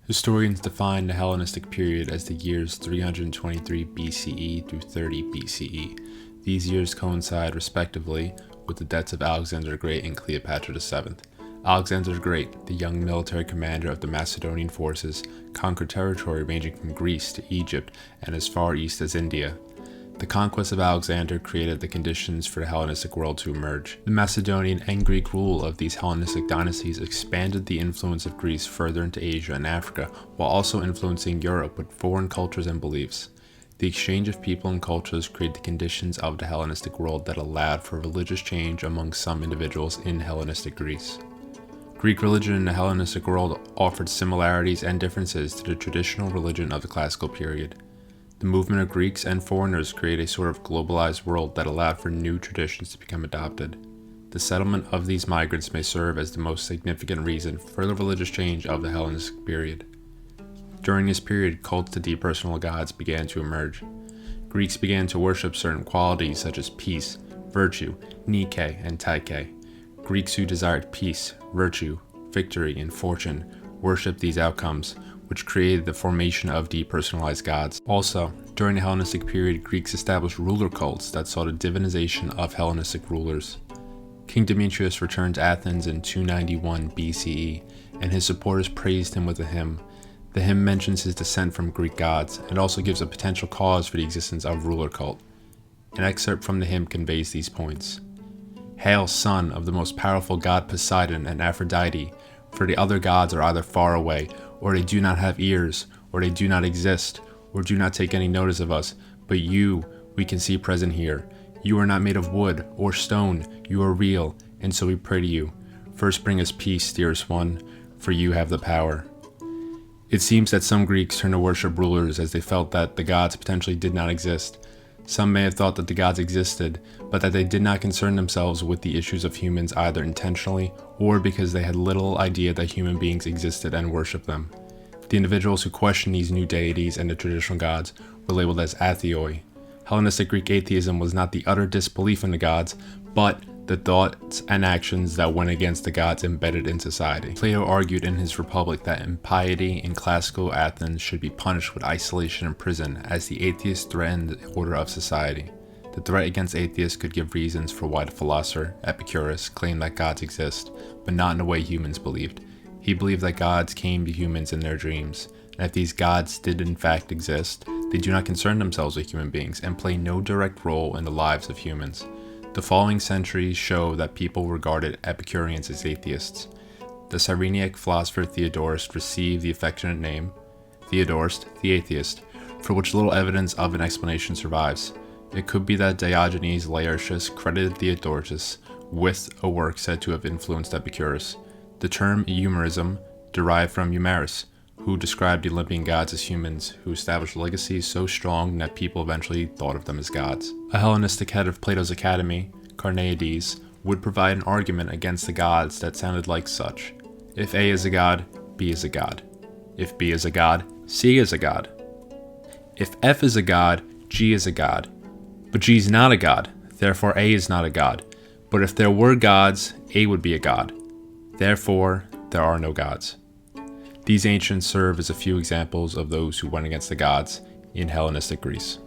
Historians define the Hellenistic period as the years 323 BCE through 30 BCE. These years coincide, respectively, with the deaths of Alexander the Great and Cleopatra VII. Alexander the Great, the young military commander of the Macedonian forces, conquered territory ranging from Greece to Egypt and as far east as India. The conquest of Alexander created the conditions for the Hellenistic world to emerge. The Macedonian and Greek rule of these Hellenistic dynasties expanded the influence of Greece further into Asia and Africa, while also influencing Europe with foreign cultures and beliefs. The exchange of people and cultures created the conditions of the Hellenistic world that allowed for religious change among some individuals in Hellenistic Greece. Greek religion in the Hellenistic world offered similarities and differences to the traditional religion of the classical period. The movement of Greeks and foreigners created a sort of globalized world that allowed for new traditions to become adopted. The settlement of these migrants may serve as the most significant reason for the religious change of the Hellenistic period. During this period, cults to depersonal gods began to emerge. Greeks began to worship certain qualities such as peace, virtue, Nike, and Tyche. Greeks who desired peace, virtue, victory, and fortune worshipped these outcomes, which created the formation of depersonalized gods. Also, during the Hellenistic period, Greeks established ruler cults that saw the divinization of Hellenistic rulers. King Demetrius returned to Athens in 291 BCE, and his supporters praised him with a hymn. The hymn mentions his descent from Greek gods, and also gives a potential cause for the existence of ruler cult. An excerpt from the hymn conveys these points. Hail, son of the most powerful god Poseidon and Aphrodite, for the other gods are either far away, or they do not have ears, or they do not exist, or do not take any notice of us, but you we can see present here. You are not made of wood or stone, you are real, and so we pray to you. First bring us peace, dearest one, for you have the power. It seems that some Greeks turned to worship rulers as they felt that the gods potentially did not exist. Some may have thought that the gods existed, but that they did not concern themselves with the issues of humans either intentionally or because they had little idea that human beings existed and worshipped them. The individuals who questioned these new deities and the traditional gods were labeled as atheoi. Hellenistic Greek atheism was not the utter disbelief in the gods, but the thoughts and actions that went against the gods embedded in society. Plato argued in his Republic that impiety in classical Athens should be punished with isolation and prison, as the atheists threatened the order of society. The threat against atheists could give reasons for why the philosopher, Epicurus, claimed that gods exist, but not in the way humans believed. He believed that gods came to humans in their dreams, and if these gods did in fact exist, they do not concern themselves with human beings and play no direct role in the lives of humans. The following centuries show that people regarded Epicureans as atheists. The Cyrenaic philosopher Theodorus received the affectionate name, Theodorus the atheist, for which little evidence of an explanation survives. It could be that Diogenes Laertius credited Theodorus with a work said to have influenced Epicurus. The term Euhemerism derived from Euhemeris, who described the Olympian gods as humans, who established legacies so strong that people eventually thought of them as gods. A Hellenistic head of Plato's Academy, Carneades, would provide an argument against the gods that sounded like such. If A is a god, B is a god. If B is a god, C is a god. If F is a god, G is a god. But G is not a god, therefore A is not a god. But if there were gods, A would be a god. Therefore, there are no gods. These ancients serve as a few examples of those who went against the gods in Hellenistic Greece.